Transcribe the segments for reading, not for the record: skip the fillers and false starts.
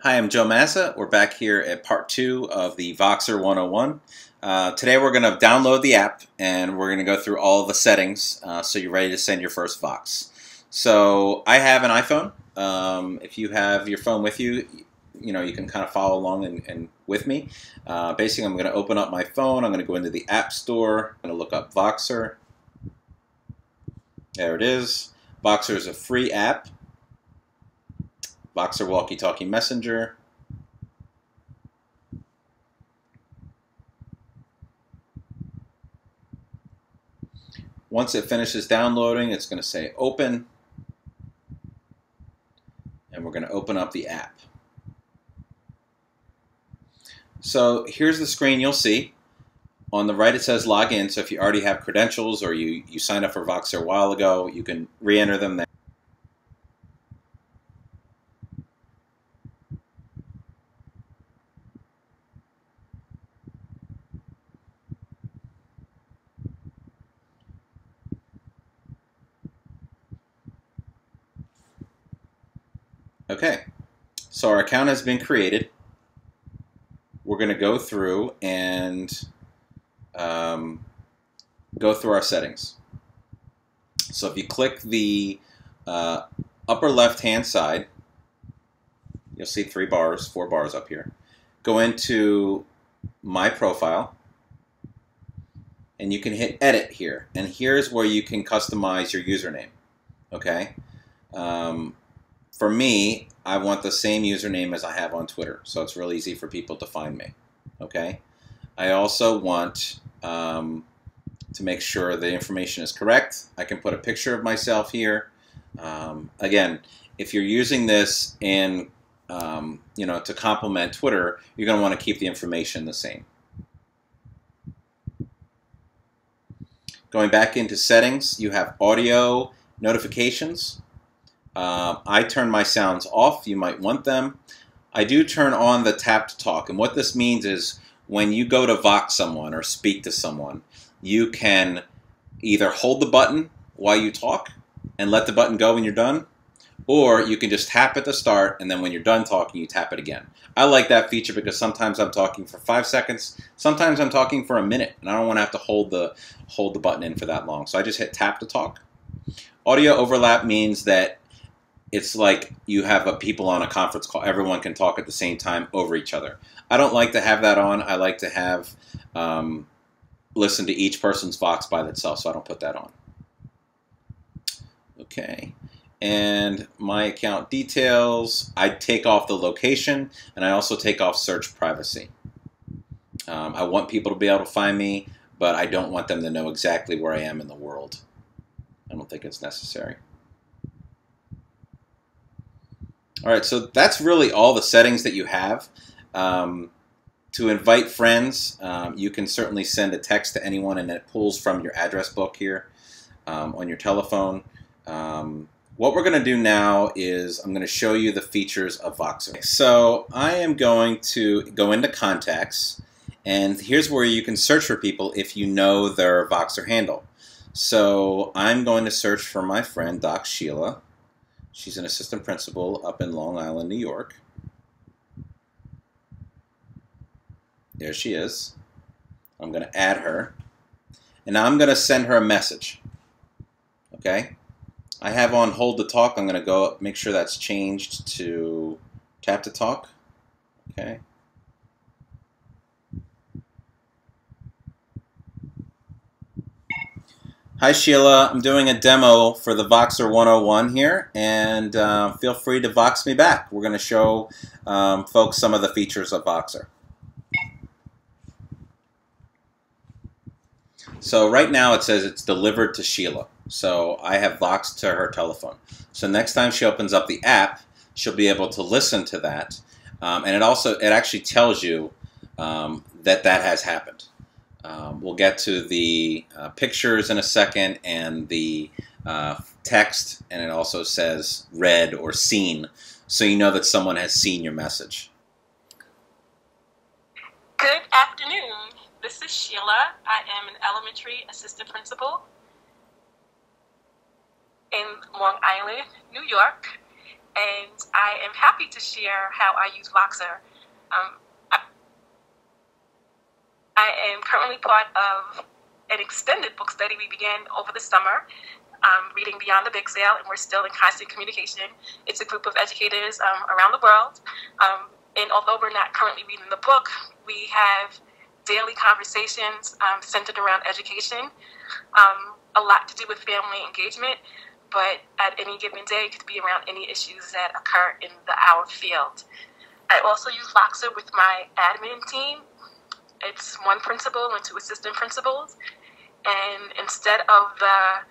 Hi, I'm Joe Mazza. We're back here at part 2 of the Voxer 101. Today we're going to download the app and we're going to go through all of the settings so you're ready to send your first Vox. So I have an iPhone. If you have your phone with you, you can kind of follow along and with me. Basically, I'm going to open up my phone. I'm going to go into the App Store. I'm going to look up Voxer. There it is. Voxer is a free app. Voxer Walkie-Talkie Messenger. Once it finishes downloading, it's going to say open, and we're going to open up the app. So here's the screen you'll see. On the right it says login, so if you already have credentials or you signed up for Voxer a while ago, you can re-enter them there. Okay, so our account has been created. We're going to go through and go through our settings. So if you click the upper left-hand side, you'll see 4 bars up here. Go into My Profile, and you can hit Edit here. And here's where you can customize your username. Okay. For me, I want the same username as I have on Twitter, so it's real easy for people to find me. Okay. I also want to make sure the information is correct. I can put a picture of myself here. Again, if you're using this in to complement Twitter, you're going to want to keep the information the same. Going back into settings, you have audio notifications. I turn my sounds off. You might want them. I do turn on the tap to talk, and what this means is when you go to Vox someone or speak to someone, you can either hold the button while you talk and let the button go when you're done, or you can just tap at the start, and then when you're done talking, you tap it again. I like that feature because sometimes I'm talking for 5 seconds, sometimes I'm talking for a minute, and I don't want to have to hold the button in for that long. So I just hit tap to talk. Audio overlap means that it's like you have people on a conference call. Everyone can talk at the same time over each other. I don't like to have that on. I like to have listen to each person's Vox by itself, so I don't put that on. Okay. And my account details, I take off the location, and I also take off search privacy. I want people to be able to find me, but I don't want them to know exactly where I am in the world. I don't think it's necessary. All right, so that's really all the settings that you have. To invite friends, you can certainly send a text to anyone, and it pulls from your address book here on your telephone. What we're going to do now is I'm going to show you the features of Voxer. So I am going to go into Contacts, and here's where you can search for people if you know their Voxer handle. So I'm going to search for my friend Doc Sheila. She's an assistant principal up in Long Island, New York. There she is. I'm going to add her. And now I'm going to send her a message. Okay? I have on hold to talk. I'm going to go make sure that's changed to tap to talk. Okay. Hi Sheila, I'm doing a demo for the Voxer 101 here, and feel free to Vox me back. We're going to show folks some of the features of Voxer. So right now it says it's delivered to Sheila. So I have Voxed to her telephone. So next time she opens up the app, she'll be able to listen to that. And it actually tells you that has happened. We'll get to the pictures in a second and the text, and it also says read or seen, so you know that someone has seen your message. Good afternoon. This is Sheila. I am an elementary assistant principal in Long Island, New York, and I am happy to share how I use Voxer. I am currently part of an extended book study we began over the summer, reading Beyond the Big Sale, and we're still in constant communication. It's a group of educators around the world, and although we're not currently reading the book, we have daily conversations centered around education, a lot to do with family engagement, but at any given day it could be around any issues that occur in our field. I also use Voxer with my admin team. It's one principal and two assistant principals, and instead of the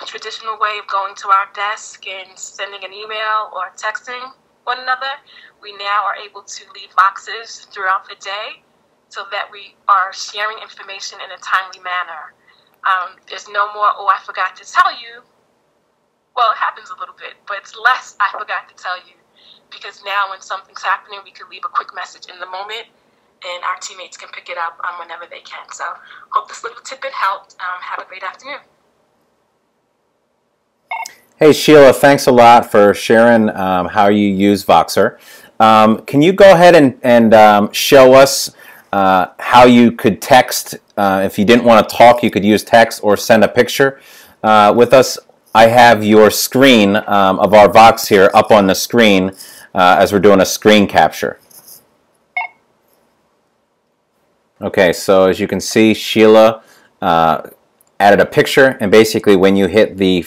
traditional way of going to our desk and sending an email or texting one another, we now are able to leave Voxers throughout the day so that we are sharing information in a timely manner. There's no more, oh, I forgot to tell you. Well, it happens a little bit, but it's less, I forgot to tell you, because now when something's happening, we can leave a quick message in the moment, and our teammates can pick it up whenever they can. So hope this little tidbit helped. Have a great afternoon. Hey Sheila, thanks a lot for sharing how you use Voxer. Can you go ahead and show us how you could text? If you didn't want to talk, you could use text or send a picture with us. I have your screen of our Vox here up on the screen as we're doing a screen capture. Okay, so as you can see, Sheila added a picture, and basically when you hit the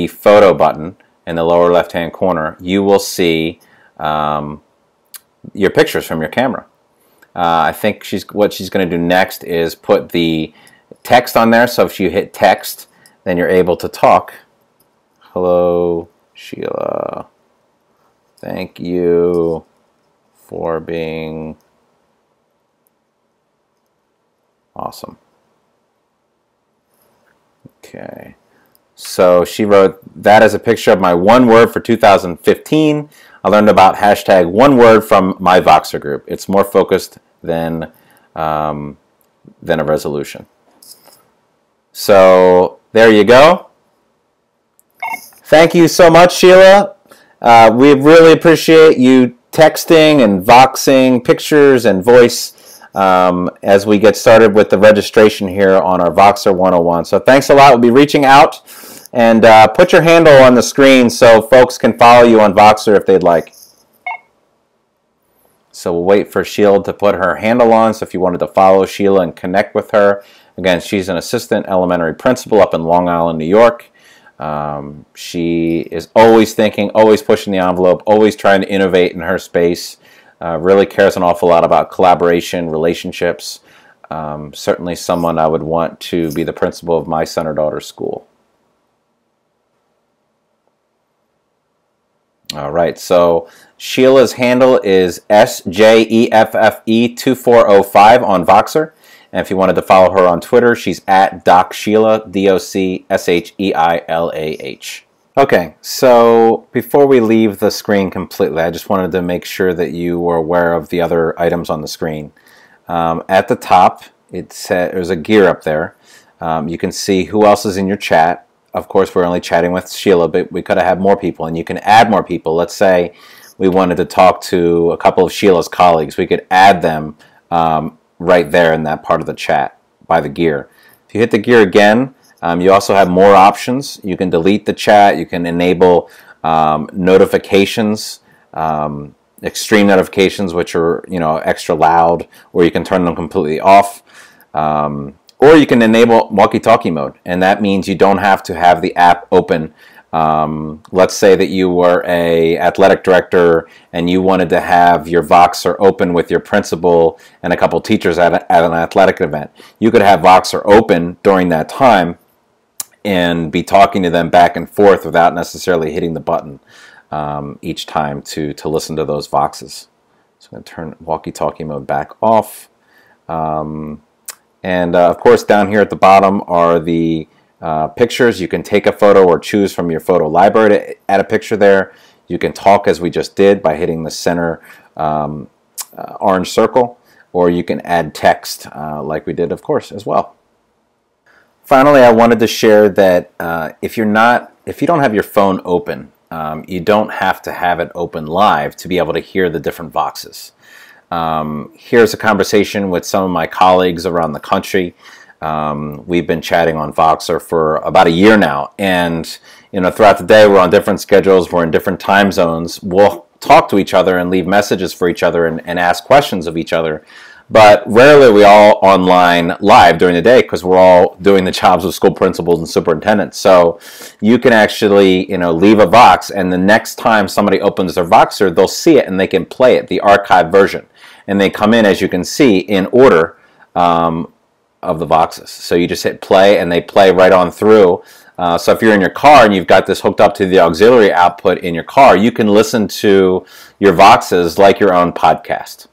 photo button in the lower left-hand corner, you will see your pictures from your camera. I think what she's going to do next is put the text on there, so if you hit text, then you're able to talk. Hello, Sheila. Thank you for being awesome. Okay. So she wrote, that is a picture of my one word for 2015. I learned about hashtag one word from my Voxer group. It's more focused than a resolution. So there you go. Thank you so much, Sheila. We really appreciate you texting and voxing pictures and voice as we get started with the registration here on our Voxer 101. So thanks a lot. We'll be reaching out, and put your handle on the screen so folks can follow you on Voxer if they'd like. So we'll wait for Sheila to put her handle on, so if you wanted to follow Sheila and connect with her. Again, she's an assistant elementary principal up in Long Island, New York. She is always thinking, always pushing the envelope, always trying to innovate in her space. Really cares an awful lot about collaboration, relationships. Certainly someone I would want to be the principal of my son or daughter's school. All right, so Sheila's handle is SJEFFE2405 on Voxer. And if you wanted to follow her on Twitter, she's at DocSheila, DocSheilah. Okay, so before we leave the screen completely, I just wanted to make sure that you were aware of the other items on the screen. At the top, there's a gear up there. You can see who else is in your chat. Of course, we're only chatting with Sheila, but we could have had more people, and you can add more people. Let's say we wanted to talk to a couple of Sheila's colleagues. We could add them right there in that part of the chat by the gear. If you hit the gear again, you also have more options. You can delete the chat. You can enable notifications, extreme notifications, which are extra loud, or you can turn them completely off. Or you can enable walkie-talkie mode, and that means you don't have to have the app open. Let's say that you were an athletic director and you wanted to have your Voxer open with your principal and a couple teachers at an athletic event. You could have Voxer open during that time and be talking to them back and forth without necessarily hitting the button each time to listen to those Voxes. So I'm going to turn walkie-talkie mode back off. Of course, down here at the bottom are the pictures. You can take a photo or choose from your photo library to add a picture there. You can talk as we just did by hitting the center orange circle, or you can add text like we did, of course, as well. Finally, I wanted to share that if you don't have your phone open You don't have to have it open live to be able to hear the different Voxes. Here's a conversation with some of my colleagues around the country. We've been chatting on Voxer for about a year now, and throughout the day we're on different schedules, we're in different time zones. We'll talk to each other and leave messages for each other and ask questions of each other, but rarely are we all online live during the day because we're all doing the jobs of school principals and superintendents. So you can actually leave a Vox, and the next time somebody opens their Voxer, they'll see it and they can play it, the archived version, and they come in, as you can see, in order of the Voxes. So you just hit play and they play right on through. So if you're in your car and you've got this hooked up to the auxiliary output in your car, you can listen to your Voxes like your own podcast.